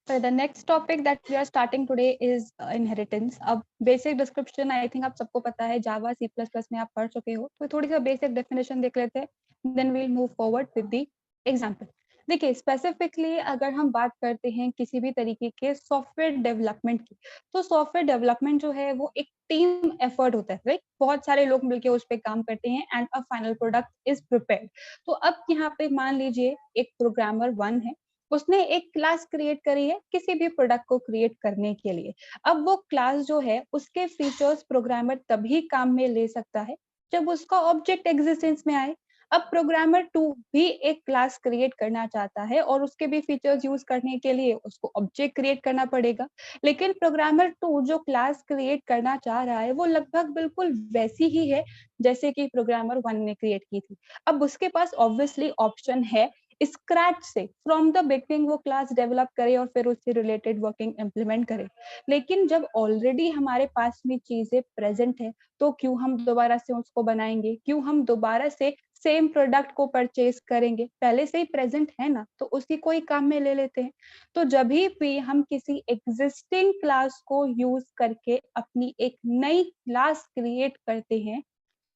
So the next topic that we are starting today is inheritance. अब basic description I think आप सबको पता है, Java, C++ में आप पढ़ चुके हो, तो थोड़ी सा basic definition देख लेते हैं, then we'll move forward with the example. देखिए स्पेसिफिकली अगर हम बात करते हैं किसी भी तरीके के सॉफ्टवेयर डेवलपमेंट की, तो सॉफ्टवेयर डेवलपमेंट जो है वो एक टीम एफर्ट होता है, राइट? बहुत सारे लोग मिलकर उस पर काम करते हैं and a final product is prepared. तो अब यहाँ पे मान लीजिए एक प्रोग्रामर 1 है, उसने एक क्लास क्रिएट करी है किसी भी प्रोडक्ट को क्रिएट करने के लिए. अब वो क्लास जो है उसके फीचर्स प्रोग्रामर तभी काम में ले सकता है जब उसका ऑब्जेक्ट एग्जिस्टेंस में आए. अब प्रोग्रामर 2 भी एक क्लास क्रिएट करना चाहता है और उसके भी फीचर्स यूज करने के लिए उसको ऑब्जेक्ट क्रिएट करना पड़ेगा. लेकिन प्रोग्रामर 2 जो क्लास क्रिएट करना चाह रहा है वो लगभग बिल्कुल वैसी ही है जैसे कि प्रोग्रामर 1 ने क्रिएट की थी. अब उसके पास ऑब्वियसली ऑप्शन है स्क्रैच से फ्रॉम द बिगनिंग वो क्लास डेवलप करे और फिर उससे रिलेटेड वर्किंग इम्प्लीमेंट करे. लेकिन जब ऑलरेडी हमारे पास में चीजें प्रेजेंट है तो क्यों हम दोबारा से उसको बनाएंगे, क्यों हम दोबारा से सेम प्रोडक्ट को परचेज करेंगे, पहले से ही प्रेजेंट है ना, तो उसी को ही काम में ले लेते हैं. तो जब भी हम किसी एग्जिस्टिंग क्लास को यूज करके अपनी एक नई क्लास क्रिएट करते हैं,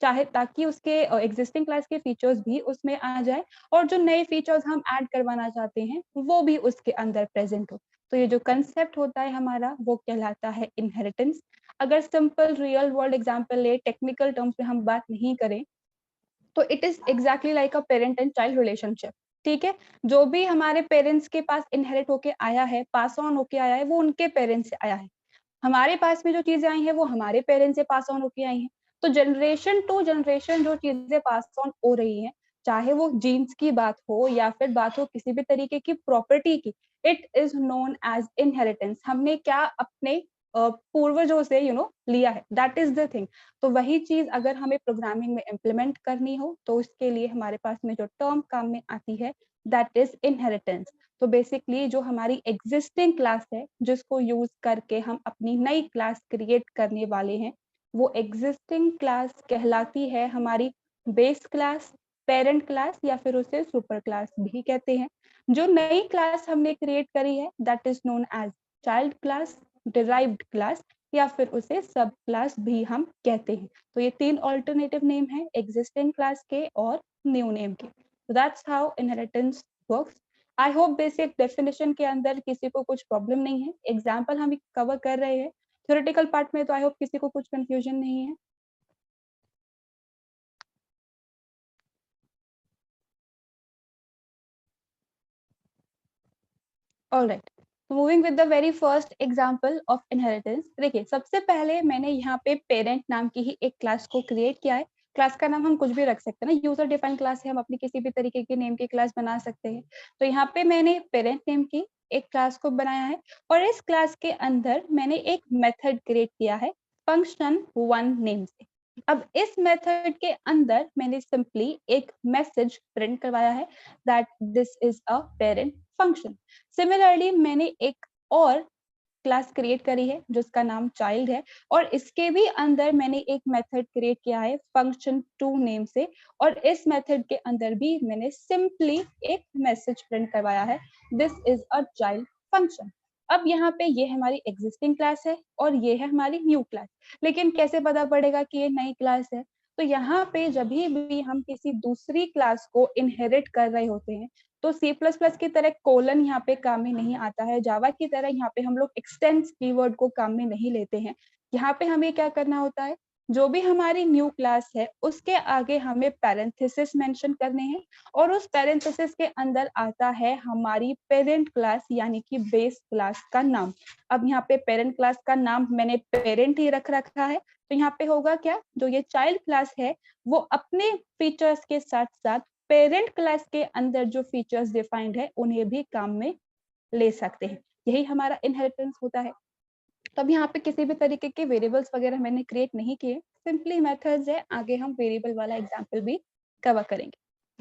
चाहे ताकि उसके एग्जिस्टिंग क्लास के फीचर्स भी उसमें आ जाए और जो नए फीचर्स हम ऐड करवाना चाहते हैं वो भी उसके अंदर प्रेजेंट हो. तो ये जो कंसेप्ट होता है हमारा वो कहलाता है इनहेरिटेंस. अगर सिंपल रियल वर्ल्ड एग्जांपल ले, टेक्निकल टर्म्स में हम बात नहीं करें, तो it is exactly like a parent and child relationship. ठीक है, जो भी हमारे पेरेंट्स के पास इनहेरिट होके आया है, पास ऑन होके आया है, वो उनके पेरेंट्स से आया है. हमारे पास में जो चीजें आई हैं वो हमारे पेरेंट्स से पास ऑन होके आई हैं. तो जनरेशन टू जनरेशन जो चीजें पास ऑन हो रही हैं, चाहे वो जीन्स की बात हो या फिर बात हो किसी भी तरीके की प्रॉपर्टी की, it is known as inheritance. हमने क्या अपने पूर्वजों से लिया है, दैट इज द थिंग. तो वही चीज अगर हमें प्रोग्रामिंग में इम्प्लीमेंट करनी हो तो उसके लिए हमारे पास में जो टर्म काम में आती है दैट इज इनहेरिटेंस. तो बेसिकली जो हमारी एग्जिस्टिंग क्लास है जिसको यूज करके हम अपनी नई क्लास क्रिएट करने वाले हैं, वो एग्जिस्टिंग क्लास कहलाती है हमारी बेस क्लास, पेरेंट क्लास या फिर उसे सुपर क्लास भी कहते हैं. जो नई क्लास हमने क्रिएट करी है that is known as child class, derived class या फिर उसे सब क्लास भी हम कहते हैं. तो ये 3 ऑल्टरनेटिव नेम है एग्जिस्टिंग क्लास के और न्यू नेम के. So that's how inheritance works. I hope basic definition के अंदर किसी को कुछ प्रॉब्लम नहीं है. एग्जाम्पल हम कवर कर रहे हैं, थ्योरेटिकल पार्ट में तो आई होप किसी को कुछ कंफ्यूजन नहीं है. All right, moving with the very first example of inheritance. देखिए सबसे पहले मैंने यहाँ पे पेरेंट नाम की ही एक क्लास को क्रिएट किया है. क्लास का नाम हम कुछ भी रख सकते हैं ना, यूजर डिफाइंड क्लास है, हम अपनी किसी भी तरीके के नेम की क्लास बना सकते हैं. तो यहाँ पे मैंने पेरेंट नेम की एक क्लास को बनाया है और इस क्लास के अंदर मैंने एक मेथड क्रिएट किया है फंक्शन 1 नेम से. अब इस मेथड के अंदर मैंने सिंपली एक मैसेज प्रिंट करवाया है that this is a parent function. Similarly मैंने एक और क्लास क्रिएट करी है जिसका नाम चाइल्ड है और इसके भी अंदर मैंने एक मेथड क्रिएट किया है फंक्शन 2 नेम से और इस मेथड के अंदर भी मैंने सिंपली एक मैसेज प्रिंट करवाया है this is a child function. अब यहाँ पे ये हमारी एग्जिस्टिंग क्लास है और ये है हमारी न्यू क्लास. लेकिन कैसे पता पड़ेगा कि ये नई क्लास है? तो यहाँ पे जब भी हम किसी दूसरी क्लास को इनहेरिट कर रहे होते हैं तो C++ की तरह कोलन यहाँ पे काम में नहीं आता है, जावा की तरह यहाँ पे हम लोग एक्सटेंस कीवर्ड को काम में नहीं लेते हैं. यहाँ पे हमें क्या करना होता है, जो भी हमारी न्यू क्लास है उसके आगे हमें पैरेंथेसिस मेंशन करने हैं और उस पैरेंथेसिस के अंदर आता है हमारी पेरेंट क्लास यानी कि बेस क्लास का नाम. अब यहाँ पे पेरेंट क्लास का नाम मैंने पेरेंट ही रख रखा है. तो यहाँ पे होगा क्या, जो ये चाइल्ड क्लास है वो अपने फीचर्स के साथ साथ पेरेंट क्लास के अंदर जो फीचर्स डिफाइंड है उन्हें भी काम में ले सकते हैं. यही हमारा इनहेरिटेंस होता है. तब यहाँ पे किसी भी तरीके के वेरिएबल्स वगैरह मैंने क्रिएट नहीं किए, सिंपली मेथड्स है. आगे हम वेरिएबल वाला एग्जांपल भी कवर करेंगे.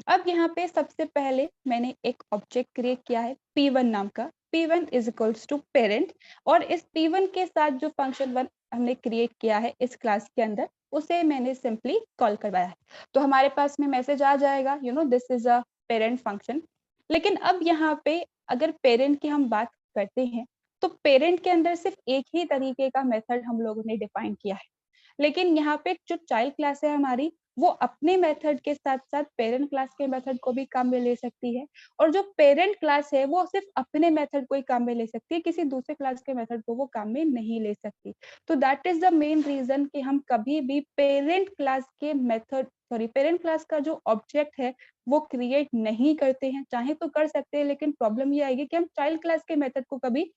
अब यहाँ पे सबसे पहले मैंने एक ऑब्जेक्ट क्रिएट किया है p1 नाम का. p1 is equals to parent और इस p1 के साथ जो फंक्शन 1 हमने क्रिएट किया है इस क्लास के अंदर उसे मैंने सिंपली कॉल करवाया है. तो हमारे पास में मैसेज आ जाएगा this is a parent function. लेकिन अब यहाँ पे अगर पेरेंट की हम बात करते हैं तो पेरेंट के अंदर सिर्फ एक ही तरीके का मेथड हम लोगों ने डिफाइन किया है, लेकिन यहाँ पे जो चाइल्ड क्लास है हमारी, वो अपने मेथड के साथ साथ पेरेंट क्लास के मेथड को भी काम में ले सकती है, और जो पेरेंट क्लास है वो सिर्फ अपने मेथड को ही काम में ले सकती है, किसी दूसरे क्लास के मेथड को वो काम में नहीं ले सकती। तो that is the main reason कि हम कभी भी पेरेंट क्लास के मेथड पेरेंट क्लास का जो ऑब्जेक्ट है वो क्रिएट नहीं करते हैं। चाहे तो कर सकते हैं, लेकिन प्रॉब्लम ये आएगी कि हम चाइल्ड क्लास के मेथड को कभी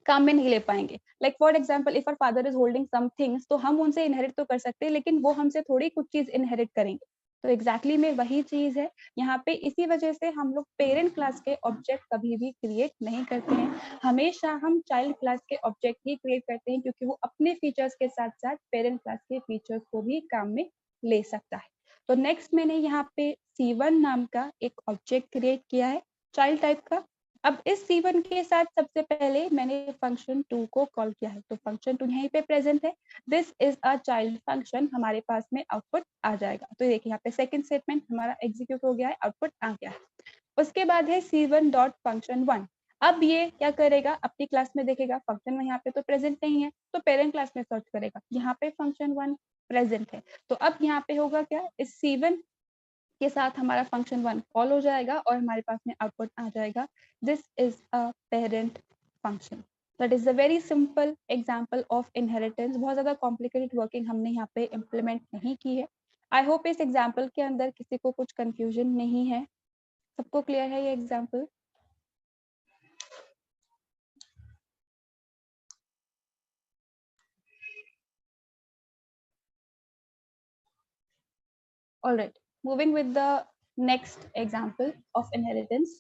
काम में नहीं ले पाएंगे। Like for example, if our father is holding some things, तो हम उनसे इनहेरिट तो कर सकते हैं, लेकिन वो हमसे थोड़ी कुछ चीज इनहेरिट करेंगे। तो एग्जैक्टली में वही चीज है यहाँ पे। इसी वजह से हम लोग पेरेंट क्लास के ऑब्जेक्ट कभी भी क्रिएट नहीं करते हैं, हमेशा हम चाइल्ड क्लास के ऑब्जेक्ट ही क्रिएट करते हैं, क्योंकि वो अपने फीचर्स के साथ साथ पेरेंट क्लास के फीचर्स को भी काम में ले सकता है। तो नेक्स्ट मैंने यहाँ पे C1 नाम का एक ऑब्जेक्ट क्रिएट किया है चाइल्ड टाइप का। अब इस C1 के साथ सबसे पहले मैंने फंक्शन 2 को कॉल किया है, तो फंक्शन 2 यहीं पे प्रेजेंट है। This is a child function, हमारे पास में आउटपुट आ जाएगा। तो देखिए यहाँ पे सेकंड स्टेटमेंट हमारा एग्जीक्यूट हो गया है, आउटपुट आ गया है। उसके बाद है C1 डॉट फंक्शन 1। अब ये क्या करेगा, अपनी क्लास में देखेगा फंक्शन 1 यहाँ पे तो प्रेजेंट नहीं है, तो पेरेंट क्लास में सर्च करेगा, यहाँ पे फंक्शन 1 प्रेजेंट है। तो अब यहाँ पे होगा क्या, इस C1 के साथ हमारा फंक्शन 1 कॉल हो जाएगा और हमारे पास में आउटपुट आ जाएगा, this is a parent function. That is a very simple example of inheritance. बहुत ज्यादा कॉम्प्लिकेटेड वर्किंग हमने यहाँ पे इम्प्लीमेंट नहीं की है। आई होप इस एग्जाम्पल के अंदर किसी को कुछ कंफ्यूजन नहीं है, सबको क्लियर है ये example? All right, moving with the next example of inheritance.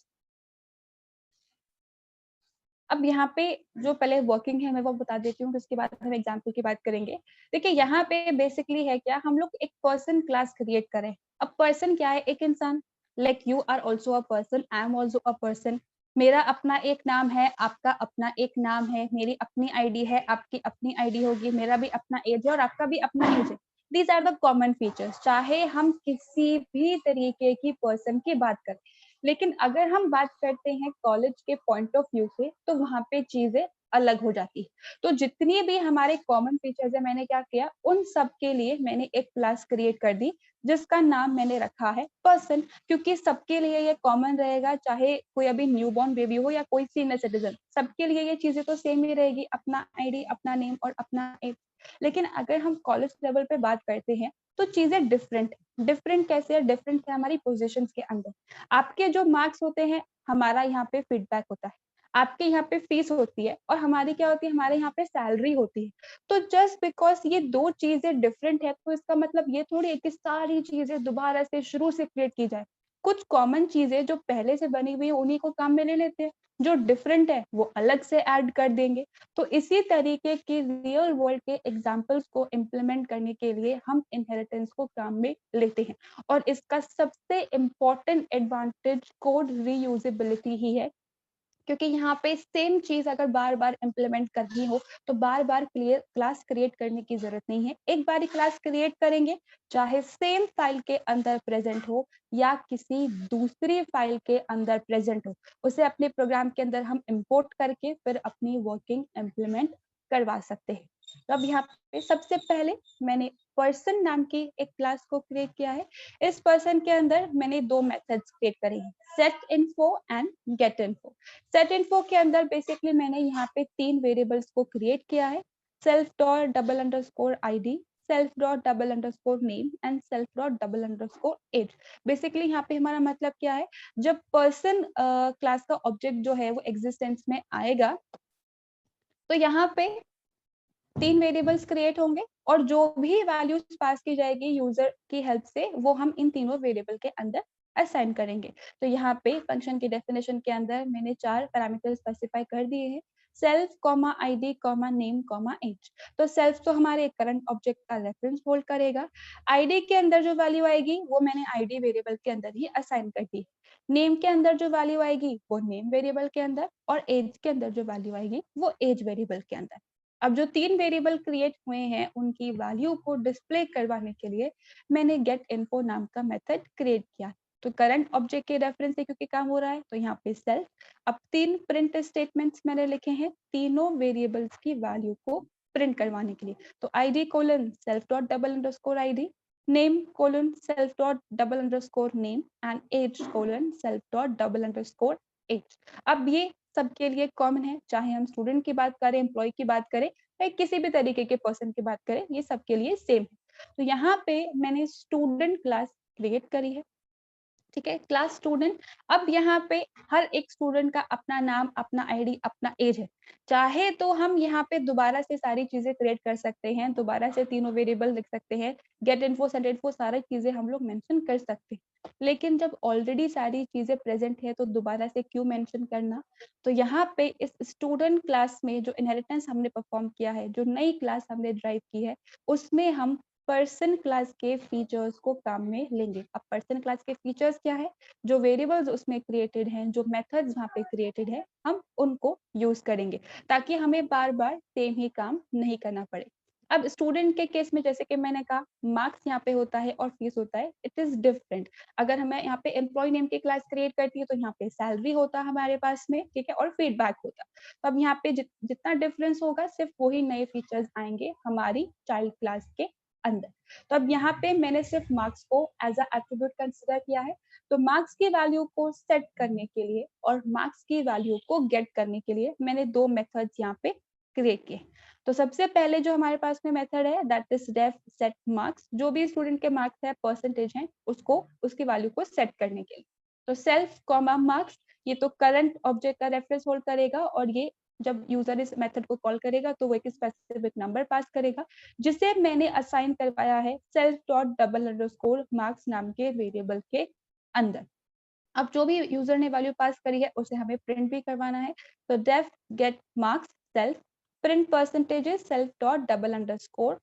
अब यहाँ पे जो पहले वर्किंग है मैं वो बता देती हूँ, उसके बाद हम एग्जाम्पल की बात करेंगे। देखिए यहाँ पे बेसिकली है क्या, हम लोग एक पर्सन क्लास क्रिएट करें। अब पर्सन क्या है, एक इंसान। Like you are also a person, I am also a person. मेरा अपना एक नाम है, आपका अपना एक नाम है, मेरी अपनी आईडी है, आपकी अपनी आईडी होगी, मेरा भी अपना एज है और आपका भी अपना एज है। These are the common features, चाहे हम किसी भी तरीके की पर्सन की बात करें। लेकिन अगर हम बात करते हैं कॉलेज के पॉइंट ऑफ व्यू से, तो वहां पे चीजें अलग हो जाती है। तो जितनी भी हमारे कॉमन फीचर्स है, मैंने क्या किया, उन सब के लिए मैंने एक क्लास क्रिएट कर दी जिसका नाम मैंने रखा है पर्सन, क्योंकि सबके लिए ये कॉमन रहेगा, चाहे कोई अभी न्यूबॉर्न बेबी हो या कोई सीनियर सिटीजन, सबके लिए ये चीजें तो सेम ही रहेगी, अपना आईडी, अपना नेम और अपना एज। लेकिन अगर हम कॉलेज लेवल पे बात करते हैं तो चीजें डिफरेंट। डिफरेंट कैसे है, डिफरेंट है हमारी पोजीशंस के अंदर। आपके जो मार्क्स होते हैं, हमारा यहाँ पे फीडबैक होता है, आपके यहाँ पे फीस होती है, और हमारी क्या होती है, हमारे यहाँ पे सैलरी होती है। तो जस्ट बिकॉज ये दो चीजें डिफरेंट है, तो इसका मतलब ये थोड़ी है कि सारी चीजें दोबारा से शुरू से क्रिएट की जाए। कुछ कॉमन चीजें जो पहले से बनी हुई है उन्हीं को काम में ले लेते हैं, जो डिफरेंट है वो अलग से ऐड कर देंगे। तो इसी तरीके की रियल वर्ल्ड के एग्जाम्पल्स को इम्प्लीमेंट करने के लिए हम इनहेरिटेंस को काम में लेते हैं। और इसका सबसे इम्पोर्टेंट एडवांटेज कोड रीयूजेबिलिटी ही है, क्योंकि यहाँ पे सेम चीज अगर बार बार इम्प्लीमेंट करनी हो तो बार बार क्लास क्रिएट करने की जरूरत नहीं है। एक बार क्लास क्रिएट करेंगे, चाहे सेम फाइल के अंदर प्रेजेंट हो या किसी दूसरी फाइल के अंदर प्रेजेंट हो, उसे अपने प्रोग्राम के अंदर हम इंपोर्ट करके फिर अपनी वर्किंग इम्प्लीमेंट करवा सकते हैं। तो अब यहाँ पे सबसे पहले मैंने पर्सन नाम की एक क्लास को क्रिएट किया है। इस पर्सन के अंदर मैंने दो मेथड्स क्रिएट करे हैं, set info and get info. Set info के अंदर बेसिकली मैंने यहाँ पे तीन वेरिएबल्स को क्रिएट किया है, self dot double underscore ID, self dot double underscore name and self dot double underscore age. Basically यहाँ पे हमारा मतलब क्या है, जब पर्सन क्लास का ऑब्जेक्ट जो है वो एग्जिस्टेंस में आएगा तो यहाँ पे तीन वेरिएबल्स क्रिएट होंगे और जो भी वैल्यूज पास की जाएगी यूजर की हेल्प से वो हम इन तीनों वेरिएबल के अंदर असाइन करेंगे। तो यहाँ पे फंक्शन की डेफिनेशन के अंदर मैंने चार पैरामीटर स्पेसिफाई कर दिए हैं, self comma ID comma name comma age. तो सेल्फ तो हमारे करंट ऑब्जेक्ट का रेफरेंस होल्ड करेगा, आईडी के अंदर जो वैल्यू आएगी वो मैंने आईडी वेरिएबल के अंदर ही असाइन कर दी, नेम के अंदर जो वैल्यू आएगी वो नेम वेरिएबल के अंदर, और एज के अंदर जो वैल्यू आएगी वो एज वेरिएबल के अंदर। अब जो तीन वेरिएबल क्रिएट हुए हैं उनकी वैल्यू को डिस्प्ले करवाने के लिए मैंने गेट इन्फो नाम का मेथड क्रिएट किया। तो करंट ऑब्जेक्ट के रेफरेंस से क्योंकि काम हो रहा है तो यहाँ पे सेल्फ। अब 3 प्रिंट स्टेटमेंट्स मैंने लिखे हैं तीनों वेरिएबल्स की वैल्यू को प्रिंट करवाने के लिए। तो id colon self dot double underscore id, name colon self dot double underscore name and age colon self dot double underscore age। अब ये सबके लिए कॉमन है, चाहे हम स्टूडेंट की बात करें, एम्प्लॉय की बात करें या किसी भी तरीके के पर्सन की बात करें, ये सबके लिए सेम है। तो यहाँ पे मैंने स्टूडेंट क्लास क्रिएट करी है, ठीक है, क्लास स्टूडेंट। अब यहाँ पे हर एक स्टूडेंट का अपना नाम, अपना आईडी, अपना एज है। चाहे तो हम यहाँ पे दोबारा से सारी चीजें क्रिएट कर सकते हैं, दोबारा से तीनों वेरिएबल लिख सकते हैं, गेट इन्फो, सेट इन्फो, सारी चीजें हम लोग मेंशन कर सकते हैं। लेकिन जब ऑलरेडी सारी चीजें प्रेजेंट है तो दोबारा से क्यों मेंशन करना। तो यहाँ पे इस स्टूडेंट क्लास में जो इनहेरिटेंस हमने परफॉर्म किया है, जो नई क्लास हमने ड्राइव की है, उसमें हम पर्सन क्लास के फीचर्स को काम में लेंगे। अब पर्सन क्लास के फीचर्स क्या है, जो वेरिएबल्स उसमें क्रिएटेड हैं, जो मेथड्स वहाँ पे क्रिएटेड है, हम उनको यूज करेंगे ताकि हमें बार बार सेम ही काम नहीं करना पड़े। अब स्टूडेंट के केस में जैसे कि मैंने कहा, मार्क्स यहाँ पे होता है और फीस होता है, इट इज डिफरेंट। अगर हमें यहाँ पे एम्प्लॉय नेम की क्लास क्रिएट करती है तो यहाँ पे सैलरी होता है हमारे पास में, ठीक है, और फीडबैक होता। तो अब यहाँ पे जितना डिफरेंस होगा सिर्फ वही नए फीचर्स आएंगे हमारी चाइल्ड क्लास के अंदर। तो अब यहाँ पे मैंने सिर्फ मार्क्स को एज अ एट्रीब्यूट कंसीडर किया है। तो मार्क्स की वैल्यू को सेट करने के लिए और मार्क्स की वैल्यू को गेट करने के लिए मैंने दो मेथड्स यहाँ पे क्रिएट किए। तो सबसे पहले जो हमारे पास में मेथड है that is def set marks, जो भी स्टूडेंट के मार्क्स है, परसेंटेज है, उसको उसकी वैल्यू को सेट करने के लिए। तो सेल्फ कॉमा मार्क्स, ये तो करंट ऑब्जेक्ट का रेफरेंस होल्ड करेगा और ये जब यूजर इस मेथड को कॉल करेगा तो वो एक स्पेसिफिक नंबर पास करेगा जिसे मैंने असाइन करवाया है self dot double underscore marks नाम के वेरिएबल के अंदर। अब जो भी यूजर ने वैल्यू पास करी है उसे हमें प्रिंट भी करवाना है। तो def get marks self print percentages self dot double underscore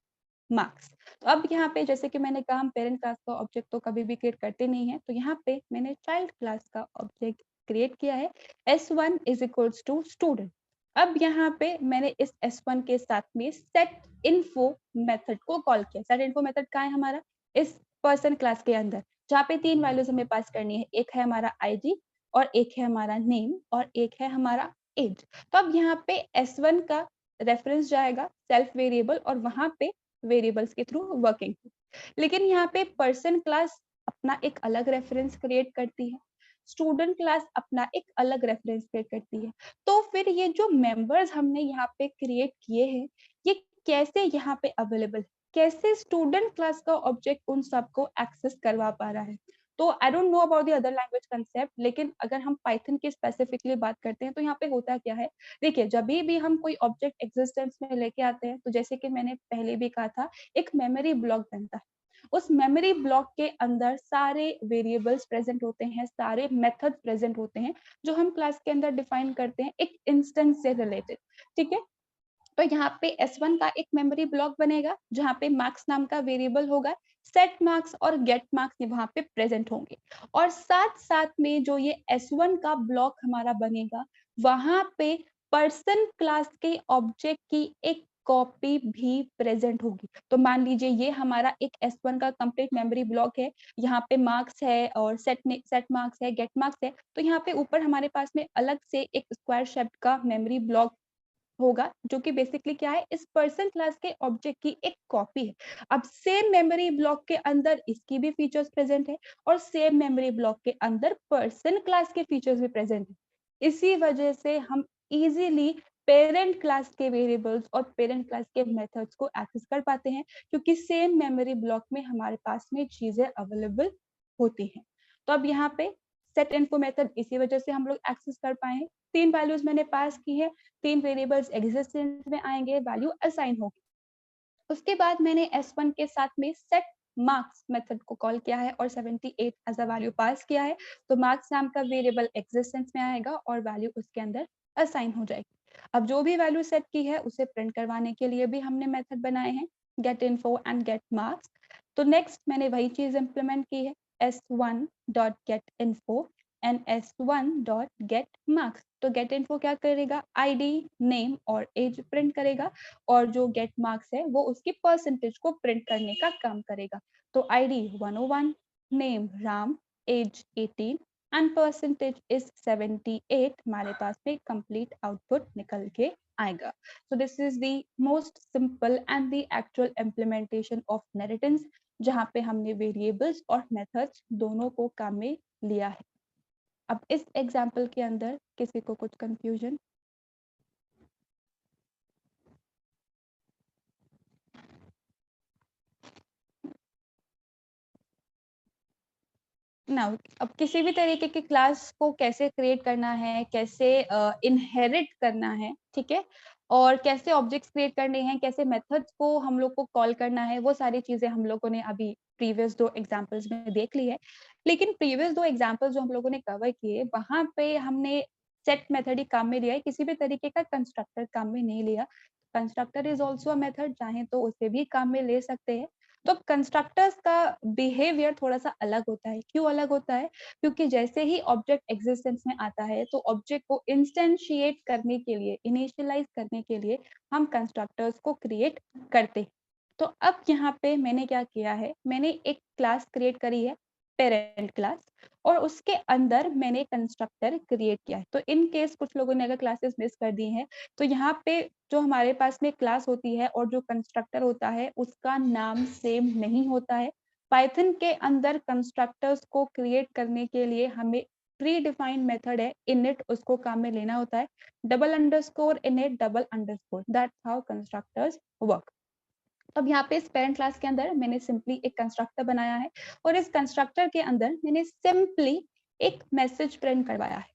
marks. तो अब यहाँ पे जैसे कि मैंने कहा, हम पेरेंट क्लास का ऑब्जेक्ट तो कभी भी क्रिएट करते नहीं है, तो यहाँ पे मैंने चाइल्ड क्लास का ऑब्जेक्ट क्रिएट किया है s1 is equals to student. अब यहाँ पे मैंने इस s1 के साथ में सेट इन्फो मेथड को कॉल किया। सेट इन्फो मेथड कहाँ है हमारा, इस पर्सन क्लास के अंदर, जहाँ पे तीन वैल्यूज हमें पास करनी है, एक है हमारा आईडी और एक है हमारा नेम और एक है हमारा एज। तो अब यहाँ पे s1 का रेफरेंस जाएगा सेल्फ वेरिएबल और वहां पे वेरिएबल्स के थ्रू वर्किंग। लेकिन यहाँ पे पर्सन क्लास अपना एक अलग रेफरेंस क्रिएट करती है, स्टूडेंट क्लास अपना एक अलग रेफरेंस क्रिएट करती है। तो फिर ये जो मेंबर्स हमने यहाँ पे क्रिएट किए हैं, ये कैसे यहाँ पे अवेलेबल, कैसे स्टूडेंट क्लास का ऑब्जेक्ट उन सबको एक्सेस करवा पा रहा है। तो I don't know about the other language concept, लेकिन अगर हम पाइथन की स्पेसिफिकली बात करते हैं तो यहाँ पे होता क्या है, देखिए जब भी हम कोई ऑब्जेक्ट एग्जिस्टेंस में लेके आते हैं तो जैसे कि मैंने पहले भी कहा था, एक मेमोरी ब्लॉक बनता है। उस मेमोरी ब्लॉक के अंदर सारे वेरिएबल्स प्रेजेंट होते हैं, सारे मेथड प्रेजेंट होते हैं जो हम क्लास के अंदर डिफाइन करते हैं एक इंस्टेंस से रिलेटेड, ठीक है। तो यहाँ पे S1 का एक मेमोरी ब्लॉक बनेगा जहाँ पे मार्क्स नाम का वेरिएबल होगा, सेट मार्क्स और गेट मार्क्स वहां पे प्रेजेंट होंगे, और साथ साथ में जो ये S1 का ब्लॉक हमारा बनेगा वहां पे पर्सन क्लास के ऑब्जेक्ट की एक कॉपी भी प्रेजेंट होगी। तो मान लीजिए ये हमारा एक S1 का कंप्लीट मेमोरी ब्लॉक है, यहाँ पे मार्क्स है और सेट मार्क्स है, गेट मार्क्स है। तो यहाँ पे ऊपर हमारे पास में अलग से एक स्क्वायर शेप का मेमोरी ब्लॉक होगा जो कि बेसिकली क्या है, इस पर्सन क्लास के ऑब्जेक्ट की एक कॉपी है। अब सेम मेमोरी ब्लॉक के अंदर इसकी भी फीचर्स प्रेजेंट है और सेम मेमोरी ब्लॉक के अंदर पर्सन क्लास के फीचर्स भी प्रेजेंट है। इसी वजह से हम इजीली पेरेंट क्लास के वेरिएबल्स और पेरेंट क्लास के मेथड्स को एक्सेस कर पाते हैं क्योंकि सेम मेमोरी ब्लॉक में हमारे पास में चीजें अवेलेबल होती हैं। तो अब यहाँ पे सेट इन्फो मेथड इसी वजह से हम लोग एक्सेस कर पाए हैं। तीन वैल्यूज मैंने पास की है, तीन वेरिएबल्स एग्जिस्टेंस में आएंगे, वैल्यू असाइन होगी। उसके बाद मैंने S1 के साथ में सेट मार्क्स मेथड को कॉल किया है और 78 एज अ वैल्यू पास किया है। तो मार्क्स नाम का वेरिएबल एग्जिस्टेंस में आएगा और वैल्यू उसके अंदर असाइन हो जाएगी। अब जो भी वैल्यू सेट की है उसे प्रिंट करवाने के लिए भी हमने मेथड बनाए हैं, get info and get marks. तो नेक्स्ट मैंने वही चीज इंप्लीमेंट की है, s1.getInfo एंड s1.getMarks। तो गेट इन्फो क्या करेगा, आईडी, नेम और एज प्रिंट करेगा और जो गेट मार्क्स है वो उसकी परसेंटेज को प्रिंट करने का काम करेगा। तो ID 101, name Ram, age 18 and percentage is 78, हमारे पास में कंप्लीट आउटपुट निकल के आएगा. So this is the most simple and the actual implementation of inheritance, जहाँ पे हमने वेरिएबल्स और मेथड्स दोनों को काम में लिया है. अब इस एग्जाम्पल के अंदर किसी को कुछ कंफ्यूजन? ना, अब किसी भी तरीके की क्लास को कैसे क्रिएट करना है, कैसे इनहेरिट करना है, ठीक है, और कैसे ऑब्जेक्ट्स क्रिएट करने हैं, कैसे मेथड्स को हम लोग को कॉल करना है, वो सारी चीजें हम लोगों ने अभी प्रीवियस 2 एग्जांपल्स में देख ली है. लेकिन प्रीवियस 2 एग्जांपल्स जो हम लोगों ने कवर किए, वहां पे हमने सेट मेथड ही काम में लिया है, किसी भी तरीके का कंस्ट्रक्टर काम में नहीं लिया. Constructor is also a method, चाहे तो उसे भी काम में ले सकते हैं. तो कंस्ट्रक्टर्स का बिहेवियर थोड़ा सा अलग होता है. क्यों अलग होता है? क्योंकि जैसे ही ऑब्जेक्ट एग्जिस्टेंस में आता है तो ऑब्जेक्ट को इंस्टेंशिएट करने के लिए, इनिशियलाइज करने के लिए हम कंस्ट्रक्टर्स को क्रिएट करते हैं. तो अब यहाँ पे मैंने क्या किया है, मैंने एक क्लास क्रिएट करी है, पेरेंट क्लास, और उसके अंदर मैंने कंस्ट्रक्टर क्रिएट किया है. तो इन केस कुछ लोगों ने अगर क्लासेस मिस कर दी हैं, तो यहाँ पे जो हमारे पास में क्लास होती है और जो कंस्ट्रक्टर होता है उसका नाम सेम नहीं होता है. पाइथन के अंदर कंस्ट्रक्टर्स को क्रिएट करने के लिए हमें प्री डिफाइंड मेथड है इनिट, उसको काम में लेना होता है. Double underscore init, double underscore, that's how constructors work. अब यहाँ पे इस पेरेंट क्लास के अंदर मैंने सिंपली एक कंस्ट्रक्टर बनाया है और इस कंस्ट्रक्टर के अंदर मैंने सिंपली एक मैसेज प्रिंट करवाया है,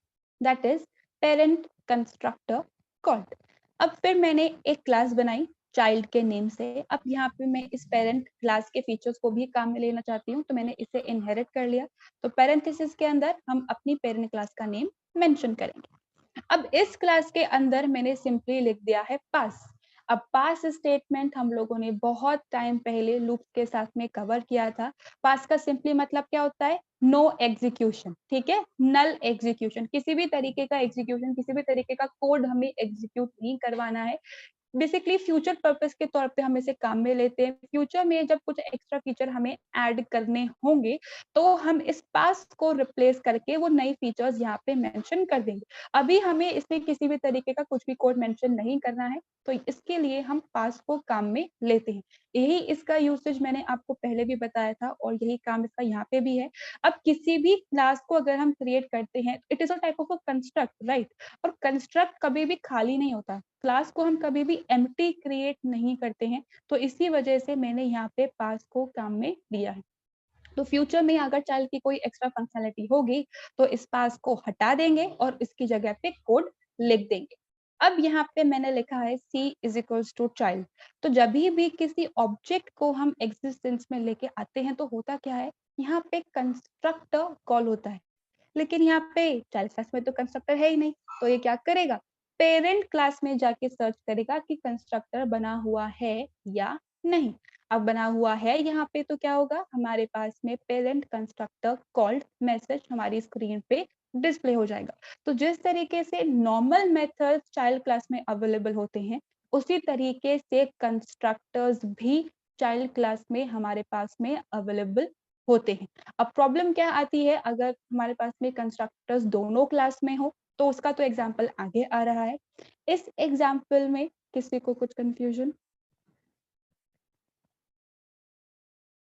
that is parent constructor called. अब फिर मैंने एक क्लास बनाई चाइल्ड के नेम से. अब यहाँ पे मैं इस पेरेंट क्लास के फीचर्स को भी काम में लेना चाहती हूँ, तो मैंने इसे इनहेरिट कर लिया. तो पेरेंथेसिस के अंदर हम अपनी पेरेंट क्लास का नेम मेंशन करेंगे. अब इस क्लास के अंदर मैंने सिंपली लिख दिया है पास. अब पास स्टेटमेंट हम लोगों ने बहुत टाइम पहले लूप्स के साथ में कवर किया था. पास का सिंपली मतलब क्या होता है? नो एग्जीक्यूशन, ठीक है, नल एग्जीक्यूशन. किसी भी तरीके का एग्जीक्यूशन, किसी भी तरीके का कोड हमें एग्जीक्यूट नहीं करवाना है. बेसिकली फ्यूचर पर्पस के तौर पे हम इसे काम में लेते हैं. फ्यूचर में जब कुछ एक्स्ट्रा फीचर हमें ऐड करने होंगे तो हम इस पास को रिप्लेस करके वो नई फीचर्स यहाँ पे मेंशन कर देंगे. अभी हमें इसमें किसी भी तरीके का कुछ भी कोड मेंशन नहीं करना है, तो इसके लिए हम पास को काम में लेते हैं. यही इसका यूसेज मैंने आपको पहले भी बताया था और यही काम इसका यहाँ पे भी है. अब किसी भी क्लास को अगर हम क्रिएट करते हैं, it is a type of a construct, right. और कंस्ट्रक्ट कभी भी खाली नहीं होता. क्लास को हम कभी भी एम्प्टी क्रिएट नहीं करते हैं. तो इसी वजह से मैंने यहाँ पे पास को काम में लिया है. तो फ्यूचर में अगर चाइल्ड की कोई एक्स्ट्रा फंक्शनलिटी होगी तो इस पास को हटा देंगे और इसकी जगह पे कोड लिख देंगे. अब यहाँ पे मैंने लिखा है c is equals to child. तो जब भी किसी ऑब्जेक्ट को हम एग्जिस्टेंस में लेके आते हैं तो होता क्या है, यहाँ पे कंस्ट्रक्टर कॉल होता है. लेकिन यहाँ पे चाइल्ड क्लास में तो कंस्ट्रक्टर है ही नहीं, तो ये क्या करेगा, पेरेंट क्लास में जाके सर्च करेगा कि कंस्ट्रक्टर बना हुआ है या नहीं. अब बना हुआ है यहाँ पे तो क्या होगा, हमारे पास में पेरेंट कंस्ट्रक्टर कॉल्ड मैसेज हमारी स्क्रीन पे डिस्प्ले हो जाएगा. तो जिस तरीके से नॉर्मल मेथड्स चाइल्ड क्लास में अवेलेबल होते हैं, उसी तरीके से कंस्ट्रक्टर्स भी चाइल्ड क्लास में हमारे पास में अवेलेबल होते हैं. अब प्रॉब्लम क्या आती है, अगर हमारे पास में कंस्ट्रक्टर्स दोनों क्लास में हो, तो उसका तो एग्जाम्पल आगे आ रहा है. इस एग्जाम्पल में किसी को कुछ confusion?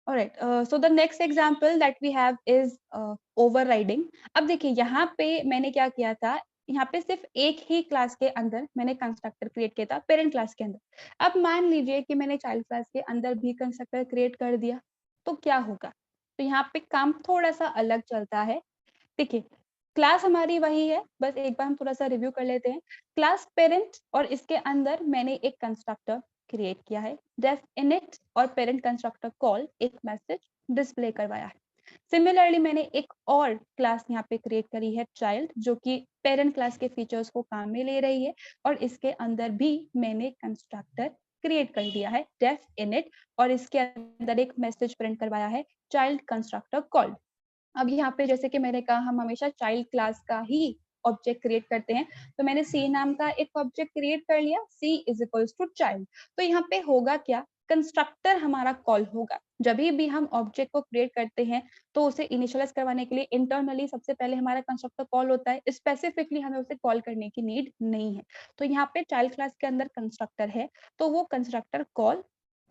Alright, so the next example that we have is overriding. अब देखिए यहाँ पे मैंने क्या किया था, यहाँ पे सिर्फ एक ही क्लास के अंदर मैंने कंस्ट्रक्टर क्रिएट किया था, पेरेंट क्लास के अंदर. अब मान लीजिए कि मैंने चाइल्ड क्लास के अंदर भी कंस्ट्रक्टर क्रिएट कर दिया, तो क्या होगा? तो यहाँ पे काम थोड़ा सा अलग चलता है. देखिए, क्लास हमारी वही है, बस एक बार हम थोड़ा-सा रिव्यू कर लेते हैं. क्लास पेरेंट और इसके अंदर मैंने एक कंस्ट्रक्टर क्रिएट किया है. डेफ इनिट और पेरेंट कंस्ट्रक्टर कॉल एक मैसेज डिस्प्ले करवाया है. सिमिलरली मैंने एक और क्लास यहाँ पे क्रिएट करी है चाइल्ड, जो कि पेरेंट क्लास के फीचर्स को काम में ले रही है और इसके अंदर भी मैंने कंस्ट्रक्टर क्रिएट कर दिया है डेफ इनिट और इसके अंदर एक मैसेज प्रिंट करवाया है चाइल्ड कंस्ट्रक्टर कॉल्ड. अब यहाँ पे जैसे कि मैंने कहा हम हमेशा चाइल्ड क्लास का ही ऑब्जेक्ट क्रिएट करते हैं, तो मैंने सी नाम का एक ऑब्जेक्ट क्रिएट कर लिया, सी इज इक्वल्स टू चाइल्ड. तो यहाँ पे होगा क्या, कंस्ट्रक्टर हमारा कॉल होगा। जब भी हम ऑब्जेक्ट को क्रिएट करते हैं तो उसे इनिशियलाइज करवाने के लिए इंटरनली सबसे पहले हमारा कंस्ट्रक्टर कॉल होता है, स्पेसिफिकली हमें उसे कॉल करने की नीड नहीं है। तो यहाँ पे चाइल्ड क्लास के अंदर कंस्ट्रक्टर है तो वो कंस्ट्रक्टर कॉल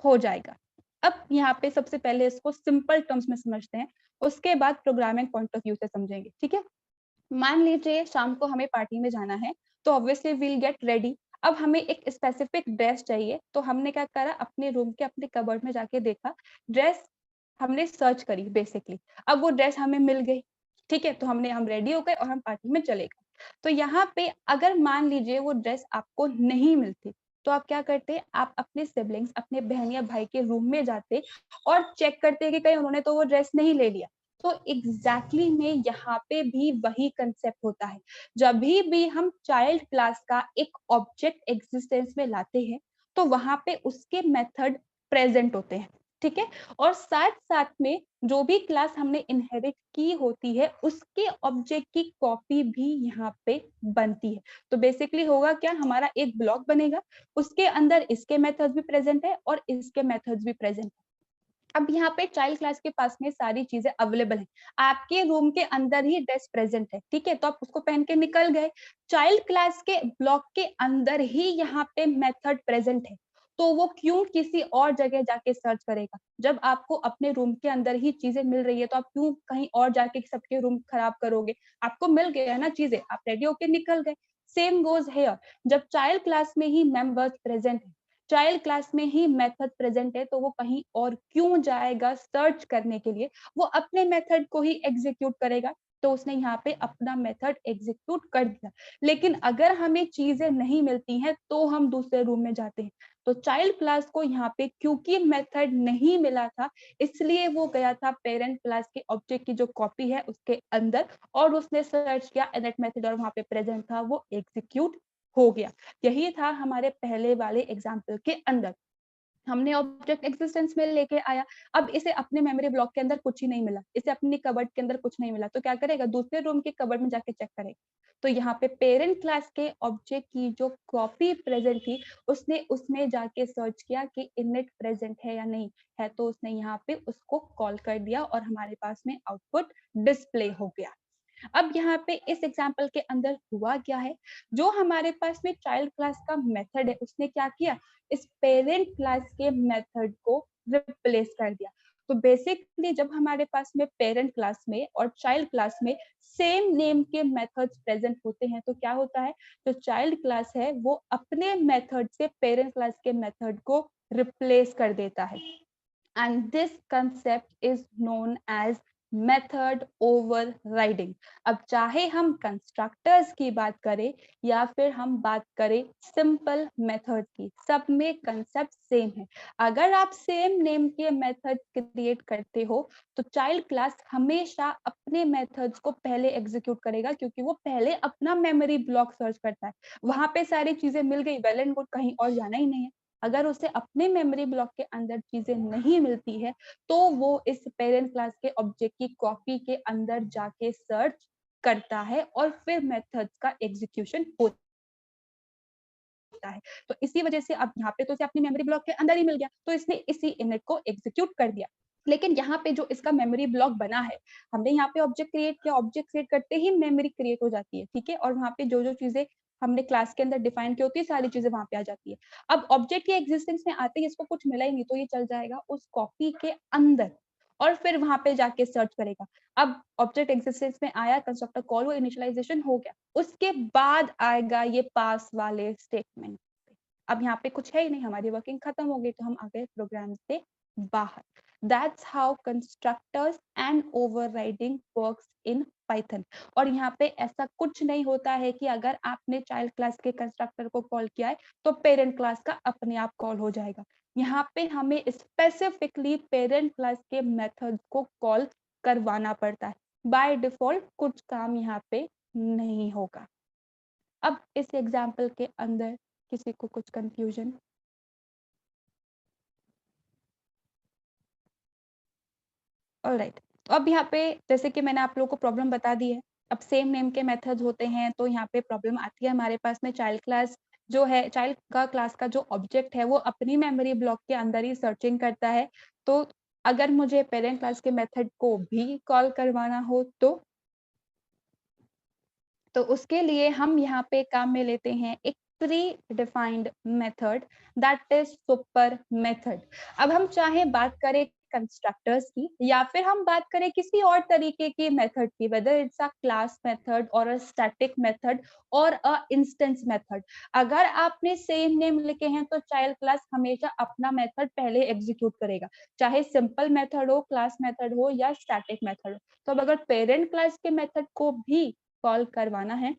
हो जाएगा। अब यहाँ पे सबसे पहले इसको सिंपल टर्म्स में समझते हैं, उसके बाद प्रोग्रामिंग पॉइंट ऑफ व्यू से समझेंगे, ठीक है। मान लीजिए शाम को हमें पार्टी में जाना है तो ऑब्वियसली वील गेट रेडी। अब हमें एक स्पेसिफिक ड्रेस चाहिए तो हमने क्या करा, अपने रूम के अपने कबर्ड में जाके देखा, ड्रेस हमने सर्च करी बेसिकली। अब वो ड्रेस हमें मिल गई, ठीक है, तो हम रेडी हो गए और हम पार्टी में चले गए। तो यहाँ पे अगर मान लीजिए वो ड्रेस आपको नहीं मिलती तो आप क्या करते, आप अपने सिबलिंग्स, अपने बहन या भाई के रूम में जाते और चेक करते कि कहीं उन्होंने तो वो ड्रेस नहीं ले लिया। तो एग्जैक्टली में यहाँ पे भी वही कंसेप्ट होता है। जब भी हम चाइल्ड क्लास का एक ऑब्जेक्ट एग्जिस्टेंस में लाते हैं तो वहां पे उसके मेथड प्रेजेंट होते हैं, ठीक है। और साथ साथ में जो भी क्लास हमने इनहेरिट की होती है उसके ऑब्जेक्ट की कॉपी भी यहाँ पे बनती है। तो बेसिकली होगा क्या, हमारा एक ब्लॉक बनेगा, उसके अंदर इसके मेथड्स भी प्रेजेंट है और इसके मेथड्स भी प्रेजेंट है। अब यहाँ पे चाइल्ड क्लास के पास में सारी चीजें अवेलेबल है, आपके रूम के अंदर ही ड्रेस प्रेजेंट है, ठीक है, तो आप उसको पहन के निकल गए। चाइल्ड क्लास के ब्लॉक के अंदर ही यहाँ पे मेथड प्रेजेंट है, तो वो क्यों किसी और जगह जाके सर्च करेगा। जब आपको अपने रूम के अंदर ही चीजें मिल रही है तो आप क्यों कहीं और जाके सबके रूम खराब करोगे। आपको मिल गया है ना चीजें, आप रेडी होके निकल गए। सेम गोज हेयर, जब चाइल्ड क्लास में ही मेंबर्स प्रेजेंट है, चाइल्ड क्लास में ही मेथड प्रेजेंट है, तो वो कहीं और क्यों जाएगा सर्च करने के लिए, वो अपने मेथड को ही एग्जीक्यूट करेगा। तो उसने यहाँ पे अपना मेथड एग्जीक्यूट कर दिया। लेकिन अगर हमें चीजें नहीं मिलती हैं तो हम दूसरे रूम में जाते हैं। तो चाइल्ड क्लास को यहाँ पे क्योंकि मेथड नहीं मिला था इसलिए वो गया था पेरेंट क्लास के ऑब्जेक्ट की जो कॉपी है उसके अंदर और उसने सर्च किया इनिट मेथड और वहां पे प्रेजेंट था, वो एग्जीक्यूट हो गया। यही था हमारे पहले वाले एग्जाम्पल के अंदर। हमने ऑब्जेक्ट एग्जिस्टेंस में लेके आया, अब इसे अपने मेमोरी ब्लॉक के अंदर कुछ ही नहीं मिला, इसे अपनी कबर्ड के अंदर कुछ नहीं मिला, तो क्या करेगा, दूसरे रूम के कबर्ड में जाके चेक करेगा। तो यहाँ पे पेरेंट क्लास के ऑब्जेक्ट की जो कॉपी प्रेजेंट थी उसने उसमें जाके सर्च किया कि इनिट प्रेजेंट है या नहीं है, तो उसने यहाँ पे उसको कॉल कर दिया और हमारे पास में आउटपुट डिस्प्ले हो गया। अब यहाँ पे इस एग्जाम्पल के अंदर हुआ क्या है, जो हमारे पास में चाइल्ड क्लास का मेथड है उसने क्या किया, इस पेरेंट क्लास के मेथड को रिप्लेस कर दिया। तो बेसिकली जब हमारे पास में पेरेंट क्लास में और चाइल्ड क्लास में सेम नेम के मेथड्स प्रेजेंट होते हैं तो क्या होता है, जो चाइल्ड क्लास है वो अपने मेथड से पेरेंट क्लास के मेथड को रिप्लेस कर देता है। and this concept is known as method overriding. अब चाहे हम कंस्ट्रक्टर्स की बात करें या फिर हम बात करें सिंपल मेथड की, सब में कंसेप्ट सेम है। अगर आप सेम नेम के मेथड क्रिएट करते हो तो चाइल्ड क्लास हमेशा अपने मेथड्स को पहले एग्जीक्यूट करेगा क्योंकि वो पहले अपना मेमोरी ब्लॉक सर्च करता है, वहां पे सारी चीजें मिल गई, वेल एंड गुड, कहीं और जाना ही नहीं है। अगर उसे अपने मेमोरी ब्लॉक के अंदर चीजें नहीं मिलती है तो वो इस पेरेंट क्लास के ऑब्जेक्ट की कॉपी के अंदर जाके सर्च करता है और फिर मेथड्स का एग्जीक्यूशन होता है। तो इसी वजह से अब यहाँ पे तो इसे अपनी मेमोरी ब्लॉक के अंदर ही मिल गया तो इसने इसी इनिट को एग्जीक्यूट कर दिया। लेकिन यहाँ पे जो इसका मेमोरी ब्लॉक बना है, हमने यहाँ पे ऑब्जेक्ट क्रिएट किया, ऑब्जेक्ट क्रिएट करते ही मेमोरी क्रिएट हो जाती है, ठीक है, और वहाँ पे जो जो चीजें हमने क्लास के अंदर डिफाइन की होती है सारी चीजें वहां पे आ जाती है। अब ऑब्जेक्ट के एग्जिस्टेंस में आते ही इसको कुछ मिला ही नहीं तो ये चल जाएगा उस कॉपी के अंदर और फिर वहां पे जाके सर्च करेगा। अब ऑब्जेक्ट एग्जिस्टेंस में आया, कंस्ट्रक्टर कॉल हुआ, इनिशियलाइजेशन हो गया, उसके बाद आएगा ये पास वाले स्टेटमेंट। अब यहाँ पे कुछ है ही नहीं, हमारी वर्किंग खत्म हो गई तो हम आ गए प्रोग्राम से बाहर। That's how constructors and overriding works in Python। और यहाँ पे ऐसा कुछ नहीं होता है कि अगर आपने चाइल्ड क्लास के कंस्ट्रक्टर को कॉल किया है तो पेरेंट क्लास का अपने आप कॉल हो जाएगा। यहाँ पे हमें स्पेसिफिकली पेरेंट क्लास के मेथड को कॉल करवाना पड़ता है, बाय डिफॉल्ट कुछ काम यहाँ पे नहीं होगा। अब इस एग्जाम्पल के अंदर किसी को कुछ कंफ्यूजन? ऑलराइट, तो अब यहाँ पे जैसे कि मैंने आप लोगों को प्रॉब्लम बता दी है, अब सेम नेम के मेथड्स होते हैं तो यहाँ पे प्रॉब्लम आती है हमारे पास में चाइल्ड क्लास जो है चाइल्ड का क्लास का जो ऑब्जेक्ट है वो अपनी मेमोरी ब्लॉक के अंदर ही सर्चिंग करता है। तो अगर मुझे पेरेंट क्लास के मेथड को भी कॉल करवाना हो तो उसके लिए हम यहाँ पे काम में लेते हैं एक pre defined method, that is super method. अब हम चाहे बात करें कंस्ट्रक्टर्स की या फिर हम बात करें किसी और तरीके की मेथड की, whether it's a class method और अ स्टैटिक मेथड और अ इंस्टेंस मेथड, अगर आपने सेम नेम लिखे हैं तो चाइल्ड क्लास हमेशा अपना मेथड पहले एग्जीक्यूट करेगा, चाहे सिंपल मेथड हो, क्लास मेथड हो या स्टैटिक मेथड हो। तो अब अगर पेरेंट क्लास के मेथड को भी कॉल करवाना है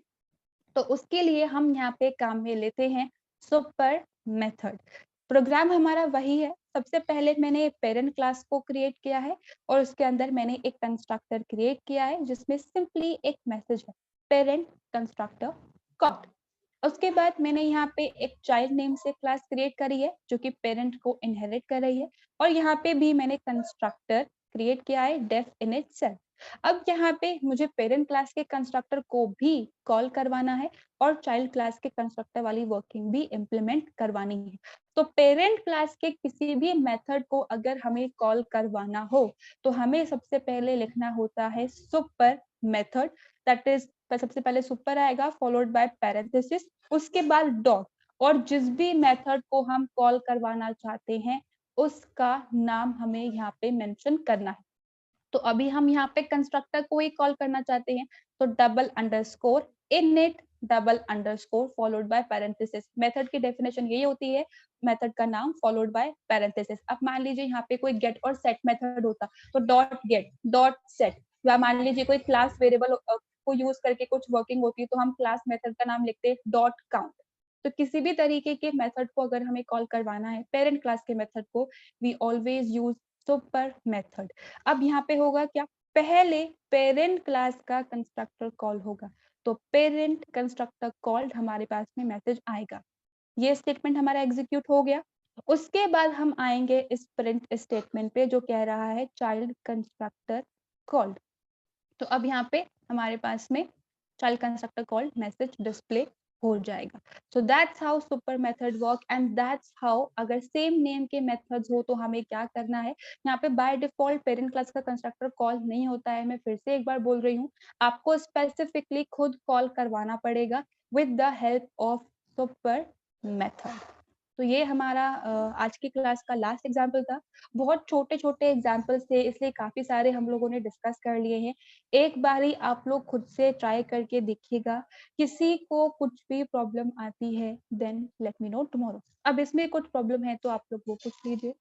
तो उसके लिए हम यहाँ पे काम में लेते हैं सुपर मेथड। प्रोग्राम हमारा वही है, सबसे पहले मैंने पेरेंट क्लास को क्रिएट किया है और उसके अंदर मैंने एक कंस्ट्रक्टर क्रिएट किया है जिसमें सिंपली एक मैसेज है, पेरेंट कंस्ट्रक्टर कॉल। उसके बाद मैंने यहाँ पे एक चाइल्ड नेम से क्लास क्रिएट करी है जो कि पेरेंट को इनहेरिट कर रही है और यहाँ पे भी मैंने कंस्ट्रक्टर क्रिएट किया है डेफ इन इटसेल्फ। अब यहाँ पे मुझे पेरेंट क्लास के कंस्ट्रक्टर को भी कॉल करवाना है और चाइल्ड क्लास के कंस्ट्रक्टर वाली वर्किंग भी इम्प्लीमेंट करवानी है। तो पेरेंट क्लास के किसी भी मेथड को अगर हमें कॉल करवाना हो तो हमें सबसे पहले लिखना होता है सुपर मेथड, दैट इज सबसे पहले सुपर आएगा फॉलोड बाय पैरेंथेसिस, उसके बाद डॉट, और जिस भी मेथड को हम कॉल करवाना चाहते हैं उसका नाम हमें यहाँ पे मेंशन करना है। तो अभी हम यहाँ पे कंस्ट्रक्टर को ही कॉल करना चाहते हैं तो double underscore init double underscore followed by parenthesis. Method की डेफिनेशन यही होती है, मेथड का नाम फॉलोड बाय पैरेंथेसिस। अब मान लीजिए यहाँ पे कोई गेट और सेट मेथड होता तो डॉट गेट डॉट सेट, या मान लीजिए कोई क्लास वेरिएबल को यूज करके कुछ वर्किंग होती है तो हम क्लास मेथड का नाम लिखते हैं डॉट काउंट। तो किसी भी तरीके के मेथड को अगर हमें कॉल करवाना है पेरेंट क्लास के मेथड को, we always use super method. अब यहाँ पे होगा क्या, पहले पेरेंट क्लास का कंस्ट्रक्टर कॉल होगा तो पेरेंट कंस्ट्रक्टर कॉल्ड हमारे पास में मैसेज आएगा, ये स्टेटमेंट हमारा एग्जीक्यूट हो गया। उसके बाद हम आएंगे इस प्रिंट स्टेटमेंट पे जो कह रहा है चाइल्ड कंस्ट्रक्टर कॉल्ड। तो अब यहाँ पे हमारे पास में child constructor called message display हो जाएगा। So that's how super method work and that's how अगर सेम नेम के मेथड्स हो तो हमें क्या करना है। यहाँ पे बाय डिफॉल्ट पेरेंट क्लास का कंस्ट्रक्टर कॉल नहीं होता है, मैं फिर से एक बार बोल रही हूँ, आपको स्पेसिफिकली खुद कॉल करवाना पड़ेगा with the help of super method. तो ये हमारा आज की क्लास का लास्ट एग्जाम्पल था। बहुत छोटे-छोटे एग्जाम्पल्स थे इसलिए काफ़ी सारे हम लोगों ने डिस्कस कर लिए हैं। एक बारी आप लोग खुद से ट्राई करके देखिएगा, किसी को कुछ भी प्रॉब्लम आती है then let me know tomorrow. अब इसमें कुछ प्रॉब्लम है तो आप लोग वो पूछ लीजिए।